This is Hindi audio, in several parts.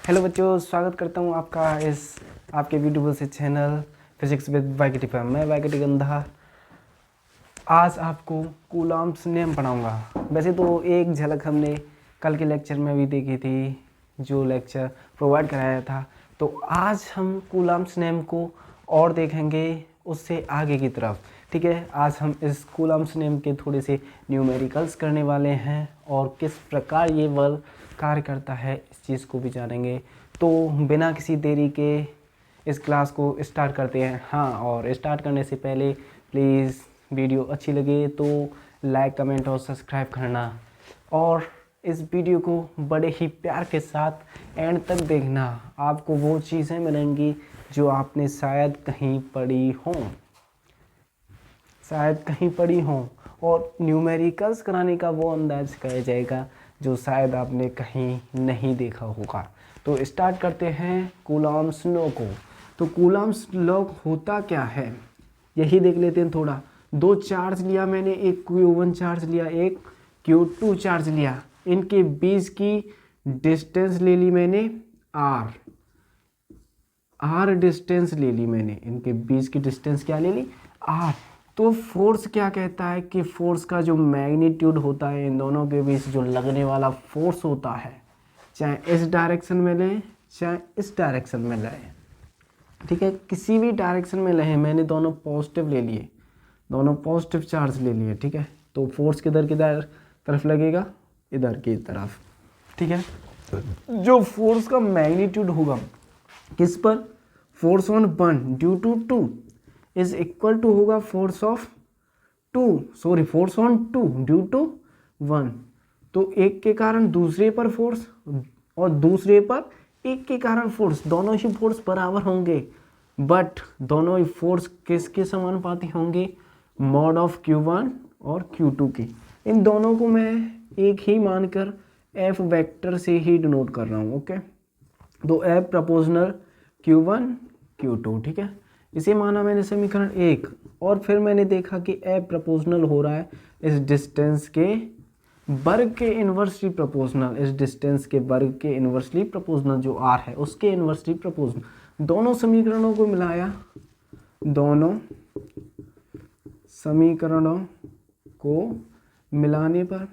हेलो बच्चों, स्वागत करता हूँ आपका इस आपके यूट्यूब से चैनल फिजिक्स विद वाईकेटी पर। मैं वाईकेटी गंधा आज आपको कूलॉम्स नियम पढ़ाऊँगा। वैसे तो एक झलक हमने कल के लेक्चर में भी देखी थी, जो लेक्चर प्रोवाइड कराया था। तो आज हम कूलॉम्स नियम को और देखेंगे उससे आगे की तरफ। ठीक है, आज हम इस कूलॉम्स नियम के थोड़े से न्यूमेरिकल्स करने वाले हैं और किस प्रकार ये बल कार्य करता है इस चीज़ को भी जानेंगे। तो बिना किसी देरी के इस क्लास को स्टार्ट करते हैं। हाँ, और स्टार्ट करने से पहले प्लीज़ वीडियो अच्छी लगे तो लाइक, कमेंट और सब्सक्राइब करना, और इस वीडियो को बड़े ही प्यार के साथ एंड तक देखना। आपको वो चीज़ें मिलेंगी जो आपने शायद कहीं पढ़ी हों, और न्यूमेरिकल्स कराने का वो अंदाज सिखाया जाएगा जो शायद आपने कहीं नहीं देखा होगा। तो स्टार्ट करते हैं कूलॉम्स लॉ को। तो कूलॉम्स लॉ होता क्या है यही देख लेते हैं थोड़ा। दो चार्ज लिया मैंने, एक Q1 चार्ज लिया, एक Q2 चार्ज लिया। इनके बीच की डिस्टेंस ले ली मैंने r डिस्टेंस ले ली मैंने। इनके बीच की डिस्टेंस क्या ले ली? r। तो फोर्स क्या कहता है कि फोर्स का जो मैग्नीट्यूड होता है, इन दोनों के बीच जो लगने वाला फोर्स होता है, चाहे इस डायरेक्शन में लें चाहे इस डायरेक्शन में लें, ठीक है, किसी भी डायरेक्शन में लें, मैंने दोनों पॉजिटिव ले लिए, दोनों पॉजिटिव चार्ज ले लिए। ठीक है, तो फोर्स किधर तरफ लगेगा? इधर की तरफ। ठीक है, जो फोर्स का मैग्नीट्यूड होगा किस पर? Force on 1 due to 2 is equal to होगा फोर्स ऑन 2 ड्यू टू 1। तो एक के कारण दूसरे पर फोर्स और दूसरे पर एक के कारण फोर्स, दोनों ही फोर्स बराबर होंगे, बट दोनों ही फोर्स किसके समानुपाती होंगे? मॉड ऑफ Q1 और Q2 के। इन दोनों को मैं एक ही मानकर F वेक्टर से ही डिनोट कर रहा हूँ। ओके, तो F प्रोपोर्शनल Q1 Q2। ठीक है, इसे माना मैंने समीकरण 1, और फिर मैंने देखा कि F प्रोपोर्शनल हो रहा है इस डिस्टेंस के वर्ग के इन्वर्सली प्रोपोर्शनल, इस डिस्टेंस के वर्ग के इन्वर्सली प्रोपोर्शनल जो r है उसके इन्वर्सली प्रोपोर्शनल। दोनों समीकरणों को मिलाया, दोनों समीकरणों को मिलाने पर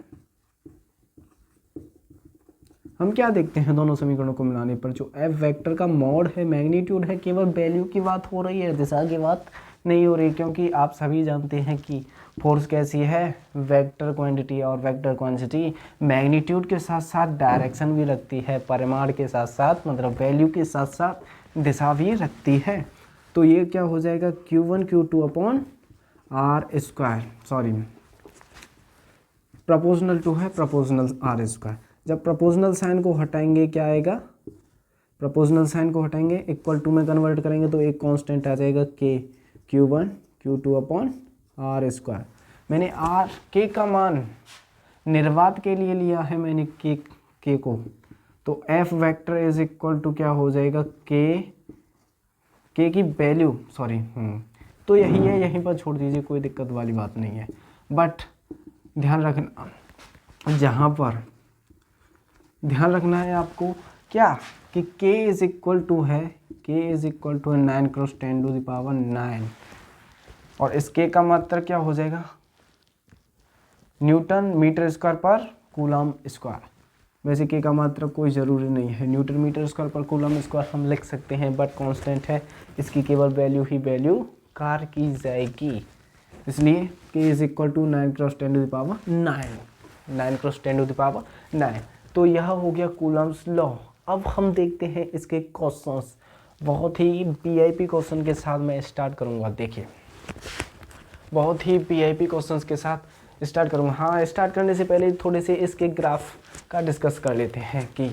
हम क्या देखते हैं? दोनों समीकरणों को मिलाने पर जो F वेक्टर का मॉड है, मैग्नीट्यूड है, केवल वैल्यू की बात हो रही है, दिशा की बात नहीं हो रही, क्योंकि आप सभी जानते हैं कि फोर्स कैसी है, वेक्टर क्वांटिटी, और वेक्टर क्वांटिटी मैग्नीट्यूड के साथ साथ डायरेक्शन भी रखती है, परिमाण के साथ साथ मतलब वैल्यू के साथ साथ दिशा भी रखती है। तो ये क्या हो जाएगा? Q1 Q2 upon r square, sorry proportional to है, प्रोपोर्शनल r स्क्वायर। जब प्रोपोर्शनल साइन को हटाएंगे क्या आएगा? प्रोपोर्शनल साइन को हटाएंगे, इक्वल टू में कन्वर्ट करेंगे तो एक कांस्टेंट आ जाएगा k Q1 Q2 upon r square. मैंने k का मान निर्वात के लिए लिया है मैंने k को, तो F vector is equal to क्या हो जाएगा? k की वैल्यू, सॉरी तो यही है, यहीं पर छोड़ दीजिए, कोई दिक्कत वाली बात नहीं है। बट ध्यान रखना है आपको क्या, कि k इज इक्वल टू है 9 क्रॉस 10 टू द पावर 9, और इस k का मात्रक क्या हो जाएगा? न्यूटन मीटर स्क्वायर पर कूलम स्क्वायर। वैसे k का मात्रक कोई ज़रूरी नहीं है, न्यूटन मीटर स्क्वायर पर कूलम स्क्वायर हम लिख सकते हैं, बट कांस्टेंट है, इसकी केवल वैल्यू कार्य की जाएगी। इसलिए k is equal to 9 cross 10 to the power 9 cross 10 to the power 9। तो यह हो गया कूलम्स लॉ। अब हम देखते हैं इसके क्वेश्चंस, बहुत ही पीआईपी क्वेश्चन के साथ मैं स्टार्ट करूंगा। देखिए, बहुत ही पीआईपी क्वेश्चंस के साथ स्टार्ट करूंगा। हाँ, स्टार्ट करने से पहले थोड़े से इसके ग्राफ का डिस्कस कर लेते हैं कि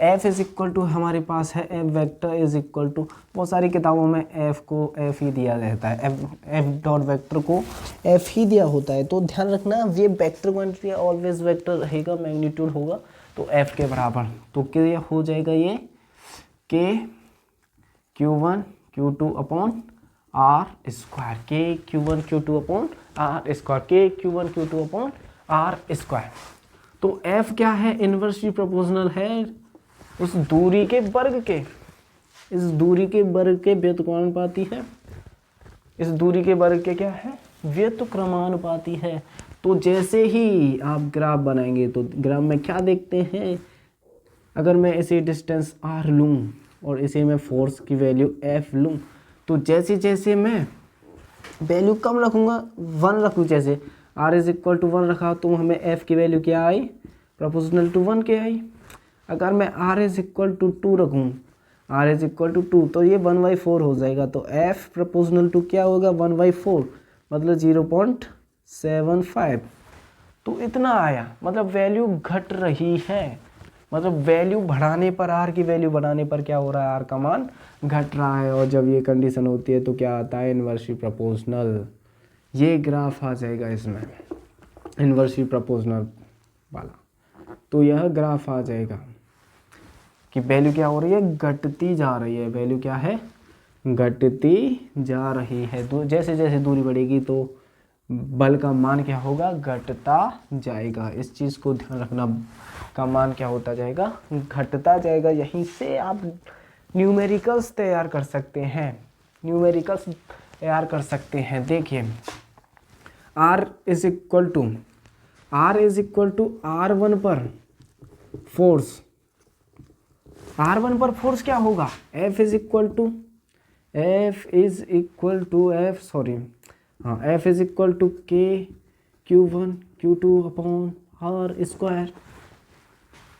F इज इक्वल टू हमारे पास है F vector is equal to, बहुत सारी किताबों में F को F ही दिया रहता है, F डॉट वेक्टर को F ही दिया होता है। तो ध्यान रखना, ये वेक्टर क्वांटिटी ऑलवेज वेक्टर रहेगा, मैग्नीट्यूड होगा तो F के बराबर। तो क्या हो जाएगा? ये K Q1 Q2 upon r square, K Q1 Q2 upon r square, K Q1 Q2 upon r square. तो F क्या है? इन्वर्सली प्रोपोर्शनल है उस दूरी के वर्ग के, इस दूरी के वर्ग के व्युत्क्रमानुपाती है, इस दूरी के वर्ग के क्या है, व्युत्क्रमानुपाती है। तो जैसे ही आप ग्राफ बनाएंगे तो ग्राफ में क्या देखते हैं, अगर मैं इसे डिस्टेंस r लूँ और इसे मैं फोर्स की वैल्यू f लूँ, तो जैसे जैसे मैं वैल्यू कम रखूँगा, 1 रखूँ, जैसे r इज इक्वल टू 1 रखा तो हमें f की वैल्यू क्या आई, प्रोपोर्शनल टू 1 के आई। अगर मैं r इज इक्वल टू 2 रखूँ, r इज इक्वल टू 2, तो ये 1/4 हो जाएगा। तो f प्रोपोर्शनल टू क्या होगा, 1/4, मतलब 0.75। तो इतना आया, मतलब वैल्यू घट रही है, मतलब वैल्यू बढ़ाने पर, r की वैल्यू बढ़ाने पर क्या हो रहा है, r का मान घट रहा है। और जब ये कंडीशन होती है तो क्या आता है, इन्वर्सली प्रोपोर्शनल। ये ग्राफ आ जाएगा इसमें, इन्वर्सली प्रोपोर्शनल वाला। तो यह ग्राफ आ जाएगा कि वैल्यू क्या हो रही है, घटती जा रही है। वैल्यू क्या है, घटती जा रही है। जैसे जैसे दूरी बढ़ेगी तो बल का मान क्या होगा, घटता जाएगा। इस चीज़ को ध्यान रखना, का मान क्या होता जाएगा, घटता जाएगा। यहीं से आप न्यूमेरिकल्स तैयार कर सकते हैं, न्यूमेरिकल्स तैयार कर सकते हैं। देखिए r is equal to r1 पर फोर्स, r1 पर फोर्स क्या होगा, F is equal to K Q1 Q2 upon R square,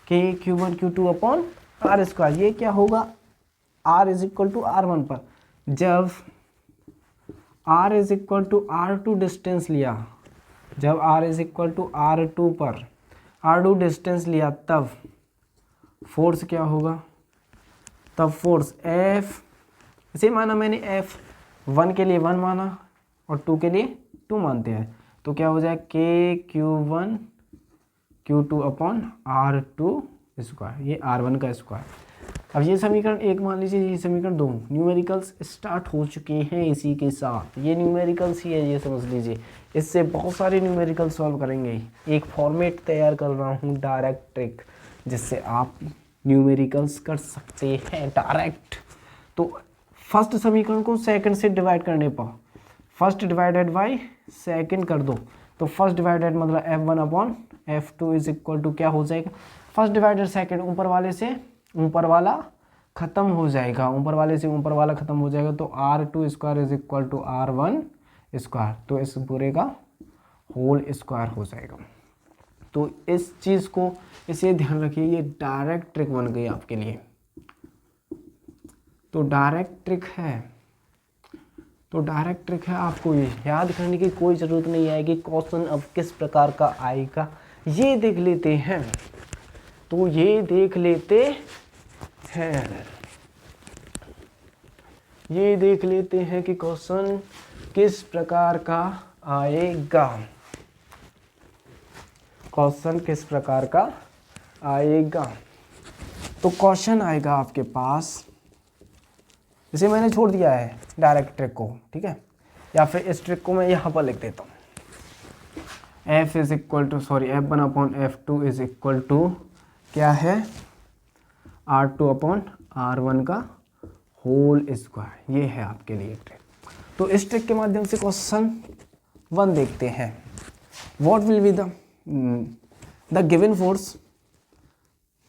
K Q1 Q2 upon R square. ये क्या होगा, R is equal to R1 पर। जब R is equal to R2 distance लिया, जब R is equal to R2 पर R2 डिस्टेंस लिया, तब फोर्स क्या होगा, तब फोर्स F, इसे माना मैंने F 1 के लिए 1 माना और 2 के लिए 2 मानते हैं, तो क्या हो जाए, K Q1 Q2 upon R2 square, ये R1 का स्क्वायर। अब ये समीकरण 1 मान लीजिए, ये समीकरण 2। न्यूमेरिकल्स स्टार्ट हो चुके हैं इसी के साथ, ये न्यूमेरिकल्स ही है, ये समझ लीजिए। इससे बहुत सारे न्यूमेरिकल सॉल्व करेंगे। एक फॉर्मेट तैयार कर रहा हूँ, डायरेक्ट ट्रिक, जिससे आप न्यूमेरिकल्स कर सकते हैं डायरेक्ट। तो फर्स्ट समीकरण को सेकंड से डिवाइड करने पर, फर्स्ट डिवाइडेड बाई सेकंड कर दो, तो फर्स्ट डिवाइडेड मतलब F1 upon F2 is equal to क्या हो जाएगा, फर्स्ट डिवाइडेड सेकंड, ऊपर वाले से ऊपर वाला खत्म हो जाएगा, ऊपर वाले से ऊपर वाला खत्म हो जाएगा, तो R2 square is equal to R1 square, तो इस पूरे का होल स्क्वायर हो जाएगा। तो इस चीज़ को, इसे ध्यान रखिए, ये डायरेक्ट ट्रिक बन गई आपके लिए। तो डायरेक्ट ट्रिक है, तो डायरेक्ट ट्रिक है, आपको ये याद करने की कोई ज़रूरत नहीं आएगी। क्वेश्चन अब किस प्रकार का आएगा ये देख लेते हैं, तो ये देख लेते हैं, ये देख लेते हैं कि क्वेश्चन किस प्रकार का आएगा, क्वेश्चन किस प्रकार का आएगा। तो क्वेश्चन आएगा आपके पास, इसे मैंने छोड़ दिया है डायरेक्ट ट्रिक को, ठीक है, या फिर इस ट्रिक को मैं यहाँ पर लिख देता हूँ। F is equal to F1 upon F2 is equal to क्या है, R2 अपॉन R1 का होल स्क्वायर। ये है आपके लिए ट्रिक। तो इस ट्रिक के माध्यम से क्वेश्चन 1 देखते हैं। What will be the given force,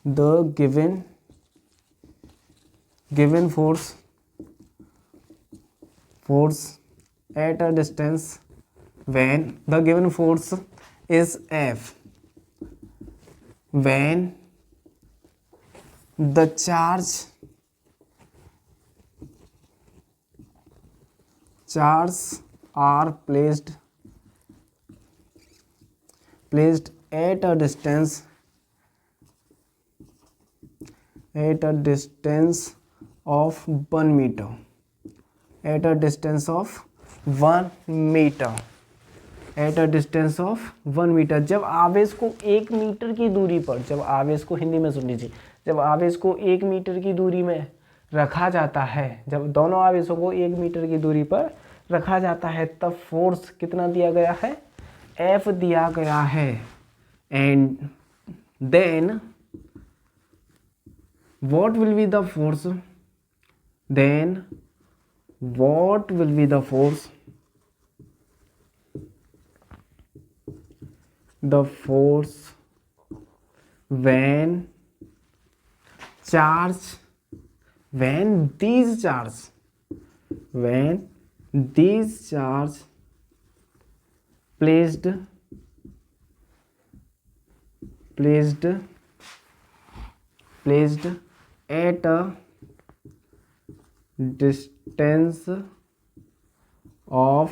the given force at a distance when the given force is F, when the charge are placed at a distance of 1 meter, at a distance of 1 meter, at a distance of 1 meter। जब आवेश को 1 मीटर की दूरी पर, जब आवेश को, हिंदी में सुन लीजिए, जब आवेश को 1 मीटर की दूरी में रखा जाता है, जब दोनों आवेशों को 1 मीटर की दूरी पर रखा जाता है, तब फोर्स कितना दिया गया है, F दिया गया है। And then what will be the force, then what will be the force, the force when charge, when these charge placed at a distance of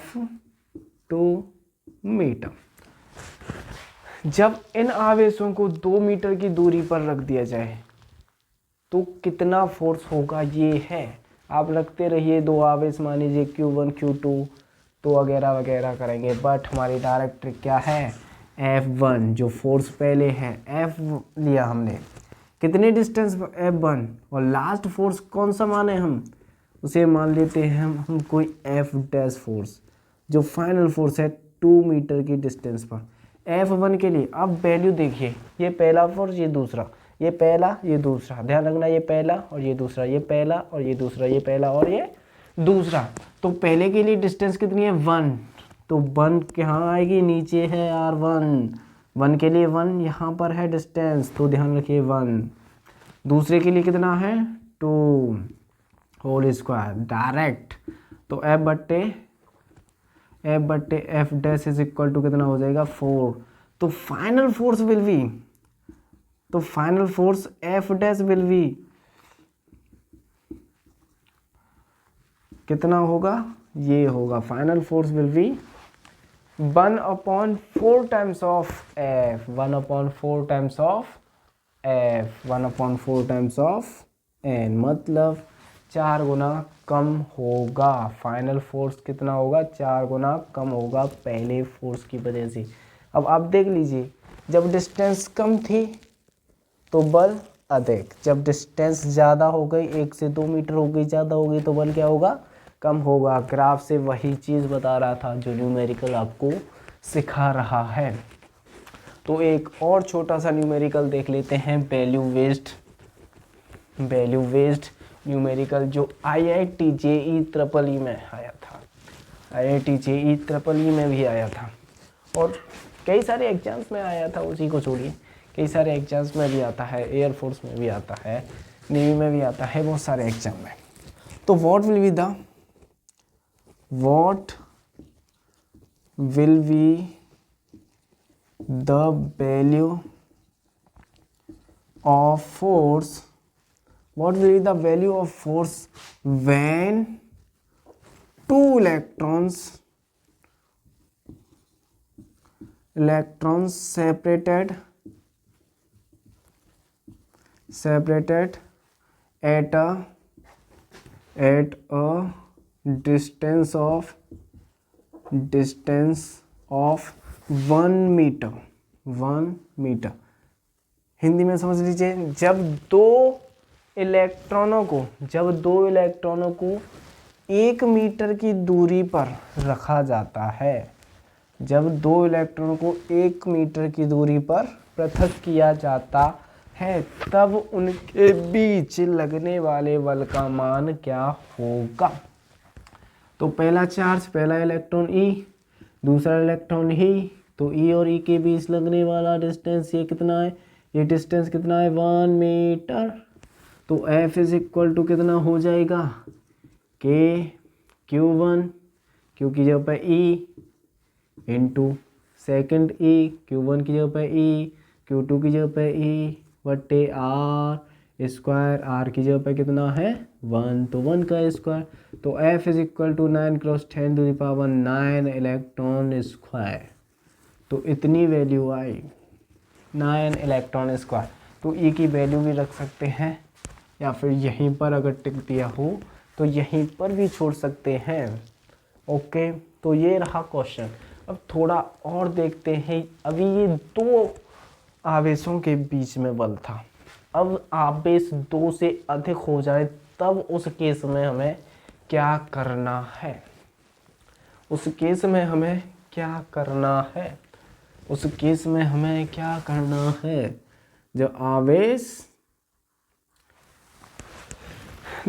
2 metre. जब इन आवेशों को 2 मीटर की दूरी पर रख दिया जाए तो कितना फोर्स होगा, ये है। आप रखते रहिए दो आवेश, मान लीजिए Q1 Q2 तो वगैरह वगैरह करेंगे, बट हमारी डायरेक्ट ट्रिक क्या है, F1 जो फोर्स पहले है, F लिया हमने, कितने डिस्टेंस पर F1, और लास्ट फोर्स कौन सा माने हम, उसे मान लेते हैं हम कोई F डैश फोर्स, जो फाइनल फोर्स है 2 मीटर की डिस्टेंस पर। F1 के लिए अब वैल्यू देखिए, ये पहला फोर्स, ये दूसरा, ये पहला ये दूसरा, ध्यान रखना ये पहला और ये दूसरा, ये पहला और ये दूसरा, ये पहला और ये दूसरा। तो पहले के लिए डिस्टेंस कितनी है 1, तो 1 कहाँ आएगी, नीचे है R1, 1 के लिए 1 यहाँ पर है डिस्टेंस, तो ध्यान रखिए 1। दूसरे के लिए कितना है 2 होल स्क्वायर डायरेक्ट, तो F बट्टे F dash is equal to कितना हो जाएगा 4। तो फाइनल फोर्स विल बी, तो final force F dash will be कितना होगा, ये होगा, final force will be 1/4 times of F, 1/4 times of F, 1/4 times of N, मतलब 4 गुना कम होगा। फाइनल फोर्स कितना होगा, 4 गुना कम होगा पहले फोर्स की वजह से। अब आप देख लीजिए, जब डिस्टेंस कम थी तो बल अधिक, जब डिस्टेंस ज़्यादा हो गई, 1 से 2 मीटर हो गई, ज़्यादा हो गई, तो बल क्या होगा, कम होगा। ग्राफ से वही चीज़ बता रहा था जो न्यूमेरिकल आपको सिखा रहा है। तो एक और छोटा सा न्यूमेरिकल देख लेते हैं, वैल्यू वेस्ड न्यूमेरिकल, जो IIT JEE ट्रिपल ई में आया था, IIT JEE ट्रिपल ई में भी आया था, और कई सारे एग्जाम्स में आया था, उसी को छोड़िए, कई सारे एग्जाम्स में भी आता है, एयरफोर्स में भी आता है, नेवी में भी आता है, बहुत सारे एग्जाम में। तो what will be the value of force, what will be the value of force when 2 electrons separated at a distance of 1 metre, 1 metre. Hindi में समझ लीजिए, जब दो इलेक्ट्रॉनों को 1 मीटर की दूरी पर रखा जाता है, जब 2 इलेक्ट्रॉनों को 1 मीटर की दूरी पर पृथक किया जाता है, तब उनके बीच लगने वाले बल का मान क्या होगा। तो पहला चार्ज, पहला इलेक्ट्रॉन E, दूसरा इलेक्ट्रॉन E, तो E और E के बीच लगने वाला डिस्टेंस ये कितना है, ये डिस्टेंस कितना है 1 मीटर। तो F इज इक्वल टू कितना हो जाएगा, K Q1, Q की जगह पर E into second E, Q1 की जगह पर E, Q2 की जगह पर E बट्टे R स्क्वायर, R की जगह पर कितना है 1, तो 1 का स्क्वायर। तो F is equal to 9 × 10⁹ electron square. तो इतनी वैल्यू आई 9 इलेक्ट्रॉन स्क्वायर। तो E की वैल्यू भी रख सकते हैं, या फिर यहीं पर अगर टिक दिया हो तो यहीं पर भी छोड़ सकते हैं। ओके, तो ये रहा क्वेश्चन। अब थोड़ा और देखते हैं। अभी ये 2 आवेशों के बीच में बल था, अब आवेश 2 से अधिक हो जाए तब उस केस में हमें क्या करना है, उस केस में हमें क्या करना है, उस केस में हमें क्या करना है। जब आवेश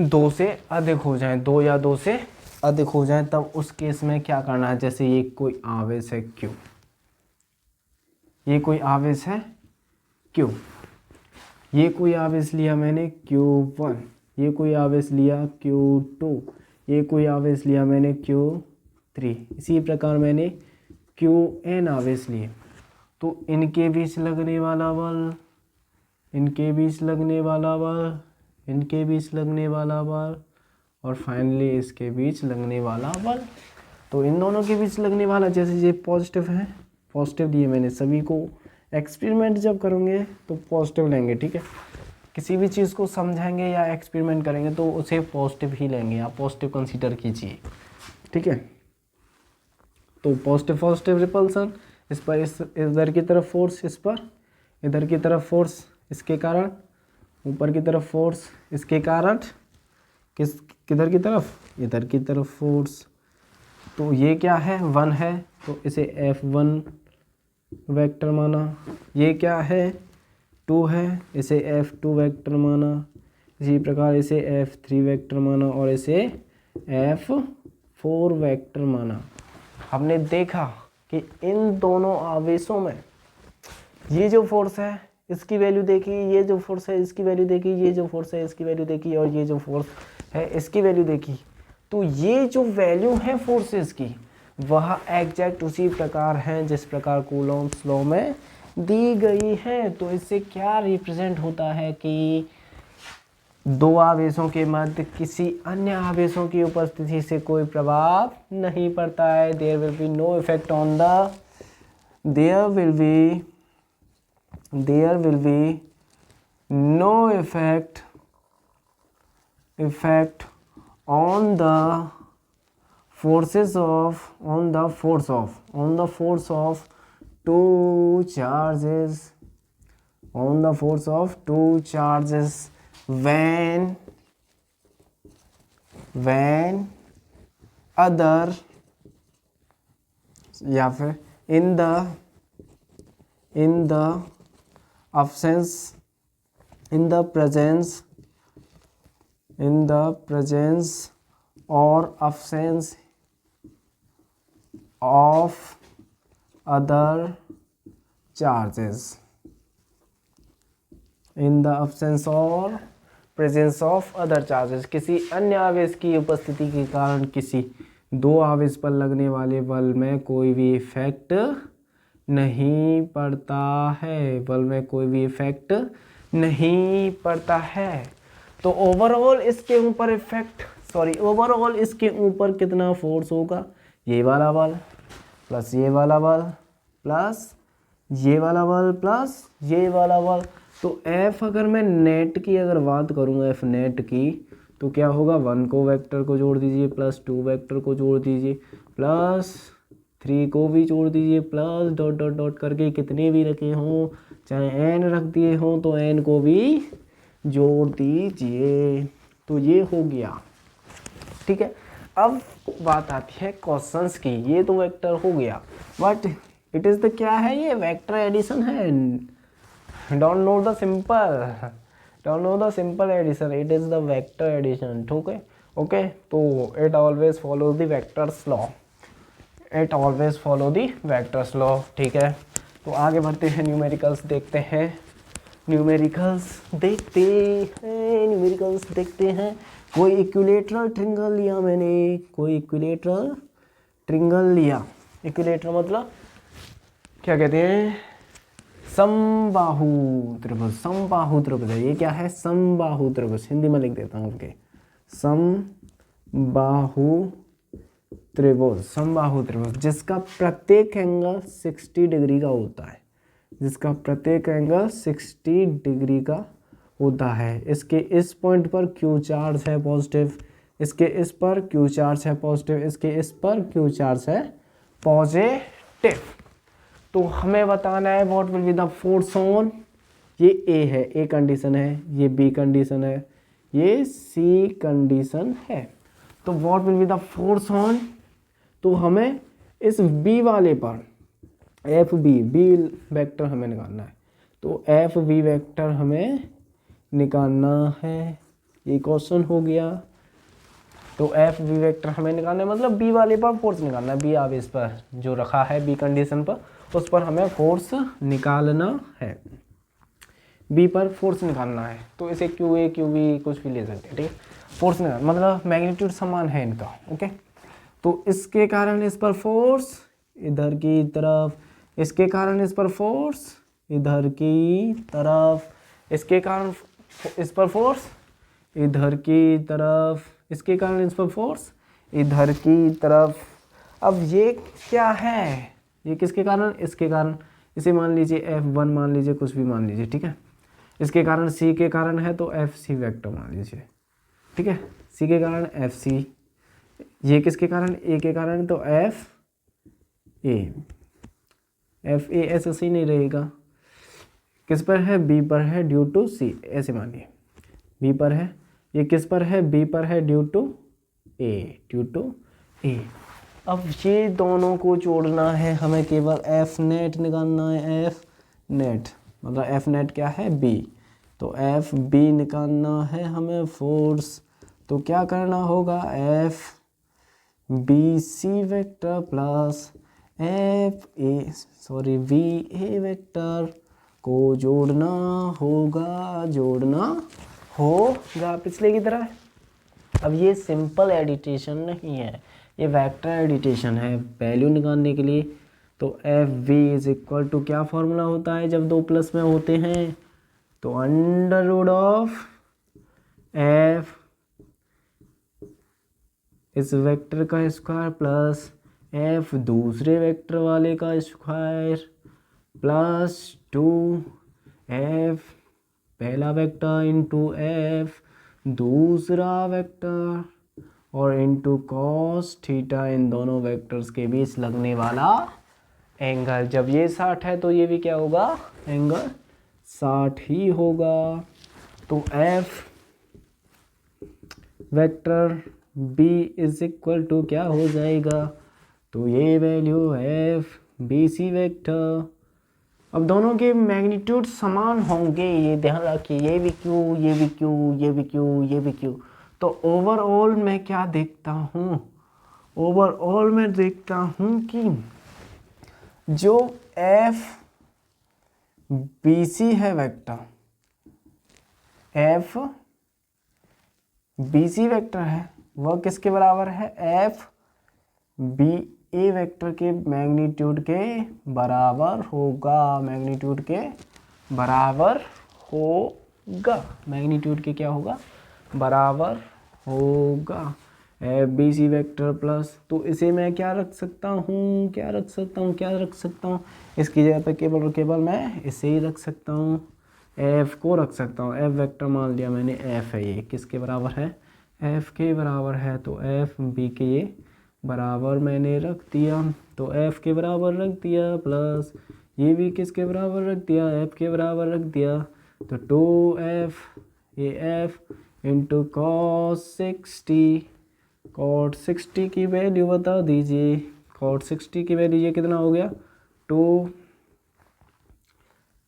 2 से अधिक हो जाएं, 2 या 2 से अधिक हो जाएं, तब उस केस में क्या करना है। जैसे ये कोई आवेश है Q, ये कोई आवेश है Q, ये कोई आवेश लिया मैंने Q1, ये कोई आवेश लिया Q2, ये कोई आवेश लिया मैंने Q3, इसी प्रकार मैंने Qn आवेश लिए। तो इनके बीच लगने वाला बल, इनके बीच लगने वाला बल, इनके बीच लगने वाला बल, और फाइनली इसके बीच लगने वाला बल। तो इन दोनों के बीच लगने वाला, जैसे ये पॉजिटिव है, पॉजिटिव दिए मैंने सभी को। एक्सपेरिमेंट जब करेंगे तो पॉजिटिव लेंगे, ठीक है। किसी भी चीज़ को समझाएंगे या एक्सपेरिमेंट करेंगे तो उसे पॉजिटिव ही लेंगे, आप पॉजिटिव कंसीडर कीजिए, ठीक है। तो पॉजिटिव पॉजिटिव रिपल्सन, इस पर इधर की तरफ फोर्स, इस पर इधर की तरफ फोर्स, इसके कारण ऊपर की तरफ फोर्स, इसके कारण किधर की तरफ, इधर की तरफ फोर्स। तो ये क्या है, 1 है, तो इसे F1 वेक्टर माना। ये क्या है, 2 है, इसे F2 वेक्टर माना। इसी प्रकार इसे F3 वेक्टर माना और इसे F4 वेक्टर माना। हमने देखा कि इन दोनों आवेशों में ये जो फोर्स है इसकी वैल्यू देखी, ये जो फोर्स है इसकी वैल्यू देखी, ये जो फोर्स है इसकी वैल्यू देखी, और ये जो फोर्स है इसकी वैल्यू देखी। तो ये जो वैल्यू है फोर्सेस की वह एग्जैक्ट उसी प्रकार है जिस प्रकार कूलॉम्स लॉ में दी गई है। तो इससे क्या रिप्रेजेंट होता है कि दो आवेशों के मध्य किसी अन्य आवेशों की उपस्थिति से कोई प्रभाव नहीं पड़ता है। There will be no effect on the, there will be no effect on the force of two charges, when other, या फिर in the presence or absence of other charges, in the absence or presence of other charges, किसी अन्य आवेश की उपस्थिति के कारण किसी दो आवेश पर लगने वाले बल में कोई भी इफेक्ट नहीं पड़ता है, बल में कोई भी इफेक्ट नहीं पड़ता है। तो ओवरऑल इसके ऊपर कितना फोर्स होगा, ये वाला बल प्लस ये वाला बल प्लस ये वाला बल प्लस ये वाला बल। तो F अगर मैं नेट की अगर बात करूँगा, F नेट की, तो क्या होगा, 1 को वेक्टर को जोड़ दीजिए, प्लस 2 वेक्टर को जोड़ दीजिए, प्लस 3 को भी जोड़ दीजिए, प्लस डॉट डॉट डॉट करके कितने भी रखे हों, चाहे n रख दिए हों तो n को भी जोड़ दीजिए। तो ये हो गया, ठीक है। अब बात आती है क्वेश्चंस की। ये तो वेक्टर हो गया, बट इट इज़ द क्या है, ये वेक्टर एडिशन है। Don't know the simple addition, it is the vector addition, ठीक है। ओके, तो it always follow the vectors law, ठीक है। तो आगे बढ़ते हैं, न्यूमेरिकल्स देखते हैं। कोई इक्विलेटरल ट्रिंगल लिया मैंने, इक्विलेटर मतलब क्या कहते हैं, समबाहु त्रिभुज है। ये क्या है, समबाहु त्रिभुज, हिंदी में लिख देता हूँ, ओके, समबाहु त्रिभुज जिसका प्रत्येक एंगल 60 डिग्री का होता है, इसके इस पॉइंट पर Q चार्ज है पॉजिटिव, इसके इस पर Q चार्ज है पॉजिटिव, इसके इस पर Q चार्ज है पॉजिटिव। तो हमें बताना है what will be the force on, ये A है, A कंडीशन है, ये B कंडीशन है, ये C कंडीशन है। तो what will be the force on, तो हमें इस B वाले पर बी वेक्टर हमें निकालना है। तो FB वेक्टर हमें निकालना है, ये क्वेश्चन हो गया। तो एफ बी वेक्टर हमें निकालना है, मतलब बी वाले पर फोर्स निकालना है, बी आवेश पर जो रखा है बी कंडीशन पर, उस पर हमें फोर्स निकालना है, बी पर फोर्स निकालना है। तो इसे क्यू ए क्यू बी कुछ भी ले सकते हैं, ठीक है। फोर्स निकाल मतलब मैग्नीट्यूड समान है इनका, ओके। तो इसके कारण इस पर फोर्स इधर की तरफ, इसके कारण इस पर फोर्स इधर की तरफ, इसके कारण इस पर फोर्स इधर की तरफ, इसके कारण इस पर फोर्स इधर की तरफ। अब ये क्या है, ये किसके कारण, इसके कारण, इसे मान लीजिए F1 मान लीजिए, कुछ भी मान लीजिए, ठीक है। इसके कारण C के कारण है तो FC वेक्टर मान लीजिए, ठीक है। C के कारण FC, ये किसके कारण, A के कारण तो FA, FA ऐसा सही नहीं रहेगा, किस पर है, B पर है ड्यू टू C, ऐसे मानिए B पर है, ये किस पर है, B पर है due to A, due to A। अब ये दोनों को जोड़ना है हमें, केवल F नेट निकालना है, F नेट मतलब F नेट क्या है, B, तो F B निकालना है हमें फोर्स। तो क्या करना होगा, F B C vector plus F A sorry V A vector को जोड़ना होगा, जोड़ना होगा पिछले की तरह। अब ये सिंपल एडिटेशन नहीं है, ये वेक्टर एडिटेशन है वैल्यू निकालने के लिए। तो F V is equal to क्या फॉर्मूला होता है जब दो प्लस में होते हैं, तो अंडर रूट ऑफ एफ इस वेक्टर का स्क्वायर प्लस एफ दूसरे वेक्टर वाले का स्क्वायर प्लस 2f पहला वेक्टर इंटू एफ दूसरा वेक्टर और इंटू कॉस थीटा, इन दोनों वेक्टर्स के बीच लगने वाला एंगल। जब ये 60 है तो ये भी क्या होगा, एंगल 60 ही होगा। तो F vector b is equal to क्या हो जाएगा, तो ये value F B C vector. अब दोनों के मैग्नीट्यूड समान होंगे, ये ध्यान रखिए, ये भी क्यू, ये भी क्यू, ये भी क्यू, ये भी क्यू। तो ओवरऑल मैं क्या देखता हूँ, ओवरऑल मैं देखता हूँ कि जो एफ बी सी है vector, F B C vector है, वह किसके बराबर है, एफ बी ए वेक्टर के मैग्नीट्यूड के बराबर होगा, मैग्नीट्यूड के बराबर होगा, मैग्नीट्यूड के क्या होगा, बराबर होगा। F B C vector plus, तो इसे मैं क्या रख सकता हूँ, क्या रख सकता हूँ, क्या रख सकता हूँ, इसकी जगह पे केवल और केवल मैं इसे ही रख सकता हूँ, एफ को रख सकता हूँ। एफ वेक्टर मान लिया मैंने, एफ है, ये किसके बराबर है, एफ के बराबर है, तो एफ बी के ये बराबर मैंने रख दिया, तो एफ के बराबर रख दिया प्लस ये भी किसके बराबर रख दिया, एफ के बराबर रख दिया। तो 2f ये एफ इंटू कॉस 60, कॉट 60 की वैल्यू बता दीजिए, कॉट 60 की वैल्यू ये कितना हो गया,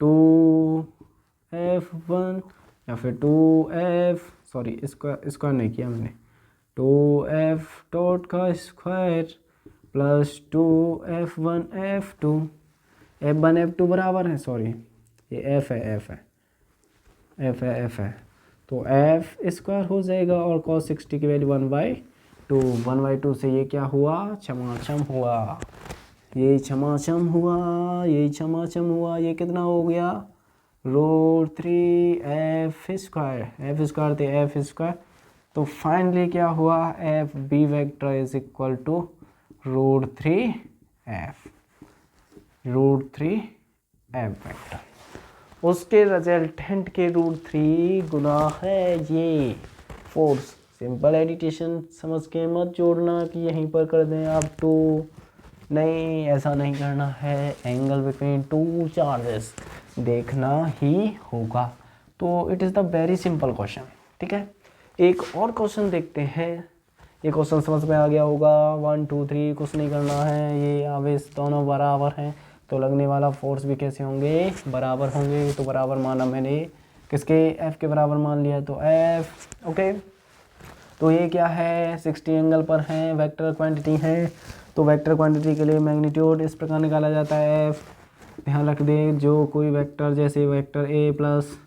2f1 या फिर 2f सॉरी इसका नहीं किया मैंने, 2f डॉट का square plus 2f1 f2, f1 f2 बराबर है, सॉरी ये f है, f है, तो f स्क्वायर हो जाएगा और cos 60 की वैल्यू 1/2, 1/2 से ये क्या हुआ, छमाछम हुआ, ये छमाछम हुआ, ये छमाछम हुआ, ये कितना हो गया, √3f स्क्वायर, f स्क्वायर थे f स्क्वायर। तो फाइनली क्या हुआ, F B vector is equal to √3f vector, उसके रिजल्टेंट के √3 गुना है ये फोर्स। सिंपल एडिटेशन समझ के मत जोड़ना कि यहीं पर कर दें आप 2, नहीं ऐसा नहीं करना है, एंगल बिटवीन 2 चार्जेस देखना ही होगा। तो it is the very simple question, ठीक है। एक और क्वेश्चन देखते हैं, ये क्वेश्चन समझ में आ गया होगा, 1 2 3 कुछ नहीं करना है, ये आवेश दोनों बराबर हैं तो लगने वाला फोर्स भी कैसे होंगे, बराबर होंगे। तो बराबर माना मैंने किसके, एफ के बराबर मान लिया तो एफ। ओके, तो ये क्या है, 60 एंगल पर है, वेक्टर क्वांटिटी है। तो वेक्टर क्वांटिटी के लिए मैग्नीट्यूड इस प्रकार निकाला जाता है एफ। ध्यान रख दें, जो कोई वेक्टर जैसे vector A plus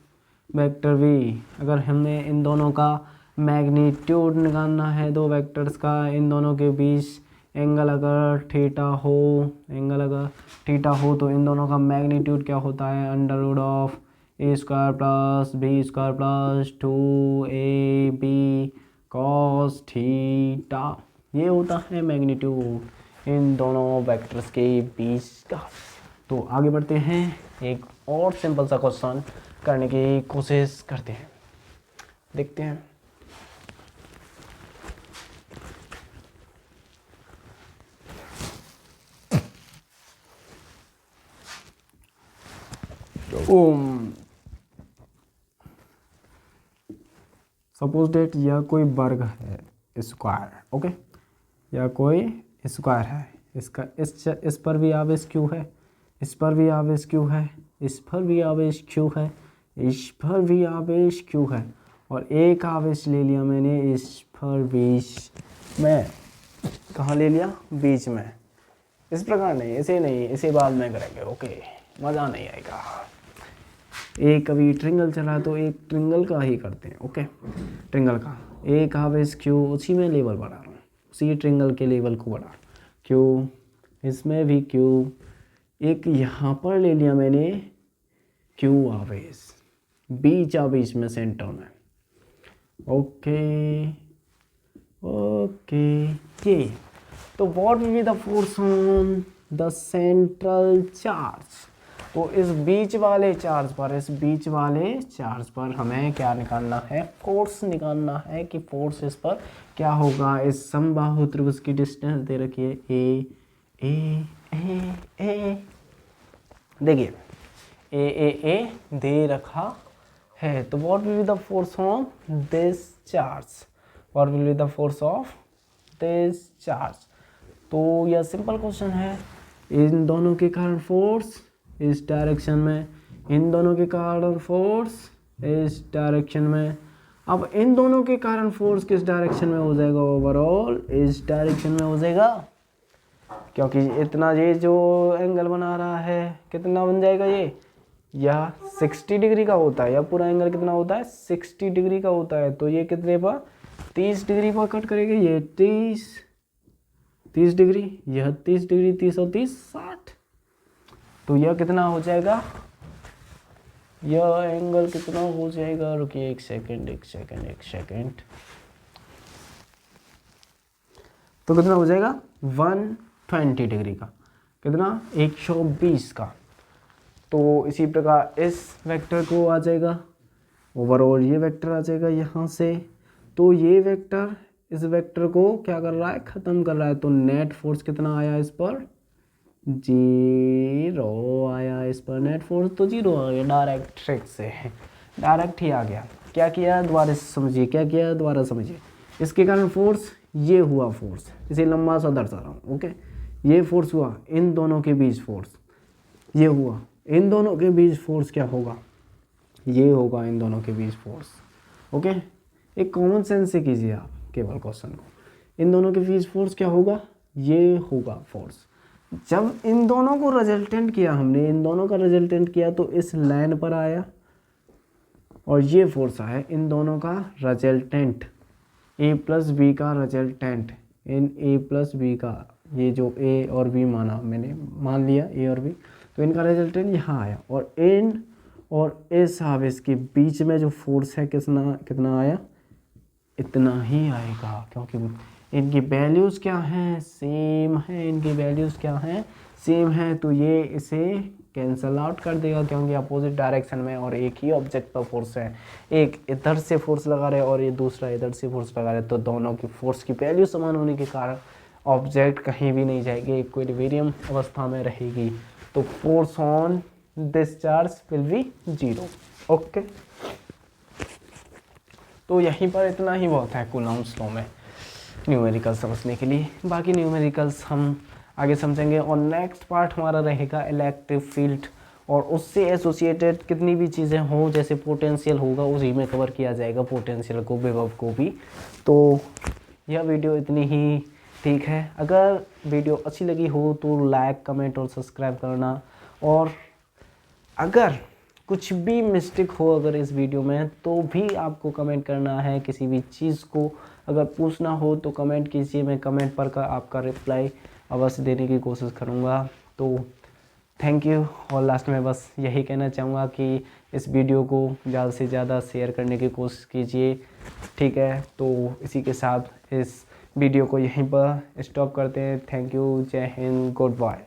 vector V, अगर हमने इन दोनों का मैग्नीट्यूड निकालना है दो वेक्टर्स का, इन दोनों के बीच एंगल अगर थीटा हो तो इन दोनों का मैग्नीट्यूड क्या होता है, under root of A square plus B square plus 2ab cos theta. ये होता है मैग्नीट्यूड इन दोनों वेक्टर्स के बीच का। तो आगे बढ़ते हैं, एक और सिंपल सा क्वेश्चन करने की कोशिश करते हैं, देखते हैं। सपोज डेट यह कोई वर्ग है स्क्वायर, ओके, या कोई स्क्वायर है, इसका इस पर भी आवेश क्यू है, इस पर भी आवेश क्यू है, इस पर भी आवेश क्यू है, इस पर भी आवेश क्यू है, और एक आवेश ले लिया मैंने इस पर बीच में। कहाँ ले लिया, बीच में। इस प्रकार नहीं, इसे नहीं, इसे बाद में करेंगे। ओके, मज़ा नहीं आएगा। एक अभी ट्रिंगल चला तो एक ट्रिंगल का ही करते हैं। ओके, ट्रिंगल का एक आवेश क्यू, उसी में लेवल बढ़ा रहा हूँ, उसी ट्रिंगल के लेवल को बढ़ा, क्यू, इसमें भी क्यू, एक यहाँ पर ले लिया मैंने क्यू आवेश, बीच आवेश में, सेंटर में। ओके ये तो what will be the force on the central charge. तो इस बीच वाले चार्ज पर हमें क्या निकालना है, फोर्स निकालना है कि फोर्स इस पर क्या होगा। इस समबाहु त्रिभुज की डिस्टेंस दे रखी है ए, देखिए ए दे रखा है। तो what will be the force on this charge, what will be the force of this charge. तो यह सिंपल क्वेश्चन है, इन दोनों के कारण फोर्स इस डायरेक्शन में, इन दोनों के कारण फोर्स इस डायरेक्शन में। अब इन दोनों के कारण फोर्स किस डायरेक्शन में हो जाएगा, ओवरऑल इस डायरेक्शन में हो जाएगा, क्योंकि इतना ये जो एंगल बना रहा है कितना बन जाएगा, यह 60 डिग्री का होता है, या पूरा एंगल कितना होता है, 60 डिग्री का होता है। तो ये कितने पर, 30 डिग्री पर कट करेंगे, ये 30 डिग्री, यह 30 डिग्री, 30 और 30 60। तो यह कितना हो जाएगा, यह एंगल कितना हो जाएगा, रुकिए एक सेकंड। तो कितना हो जाएगा, 120 डिग्री का, कितना, 120 का। तो इसी प्रकार इस वेक्टर को आ जाएगा, ओवरऑल ये वेक्टर आ जाएगा यहाँ से। तो ये वेक्टर इस वेक्टर को क्या कर रहा है, ख़त्म कर रहा है। तो नेट फोर्स कितना आया इस पर, 0 आया इस पर, नेट फोर्स तो 0 आ गया, डायरेक्ट ट्रिक से, डायरेक्ट ही आ गया। क्या किया, दोबारा समझिए, क्या किया, दोबारा समझिए। इसके कारण फोर्स, ये हुआ फोर्स, इसे लंबा सा दर्शा रहा हूँ। ओके, ये फोर्स हुआ, इन दोनों के बीच फोर्स, ये हुआ, इन दोनों के बीच फोर्स क्या होगा, ये होगा इन दोनों के बीच फोर्स। ओके, एक कॉमन सेंस से कीजिए आप केवल क्वेश्चन को, इन दोनों के बीच फोर्स क्या होगा, ये होगा फोर्स। जब इन दोनों को रिजल्टेंट किया हमने, इन दोनों का रिजल्टेंट किया तो इस लाइन पर आया और ये फोर्स आया इन दोनों का रिजल्टेंट, ए प्लस बी का रिजल्टेंट, इन ए प्लस बी का, ये जो ए और बी माना मैंने, मान लिया ए और बी, तो इनका रिजल्टेंट यहाँ आया। और इन और इस आवेश के बीच में जो फोर्स है कितना आया, इतना ही आएगा, क्योंकि इनकी वैल्यूज़ क्या हैं, सेम है, इनकी वैल्यूज़ क्या हैं, सेम है। तो ये इसे कैंसल आउट कर देगा, क्योंकि अपोजिट डायरेक्शन में और एक ही ऑब्जेक्ट पर फोर्स है, एक इधर से फोर्स लगा रहे और ये दूसरा इधर से फोर्स लगा रहे, तो दोनों की फोर्स की वैल्यू समान होने के कारण ऑब्जेक्ट कहीं भी नहीं जाएगी, इक्विलिब्रियम अवस्था में रहेगी। तो force on this charge will be 0। Okay, तो यहीं पर इतना ही बहुत है कूलॉम्स लॉ में न्यूमेरिकल समझने के लिए। बाकी न्यूमेरिकल्स हम आगे समझेंगे, और नेक्स्ट पार्ट हमारा रहेगा इलेक्ट्रिक फील्ड और उससे एसोसिएटेड कितनी भी चीज़ें हों, जैसे पोटेंशियल होगा उसी में कवर किया जाएगा, पोटेंशियल को, विभव को भी। तो यह वीडियो इतनी ही ठीक है। अगर वीडियो अच्छी लगी हो तो लाइक, कमेंट और सब्सक्राइब करना। और अगर कुछ भी मिस्टेक हो अगर इस वीडियो में, तो भी आपको कमेंट करना है। किसी भी चीज़ को अगर पूछना हो तो कमेंट कीजिए, मैं कमेंट पर का आपका रिप्लाई अवश्य देने की कोशिश करूँगा। तो थैंक यू। और लास्ट में बस यही कहना चाहूँगा कि इस वीडियो को ज़्यादा से ज़्यादा शेयर करने की कोशिश कीजिए, ठीक है। तो इसी के साथ इस वीडियो को यहीं पर स्टॉप करते हैं। थैंक यू, जय हिंद, गुड बाय।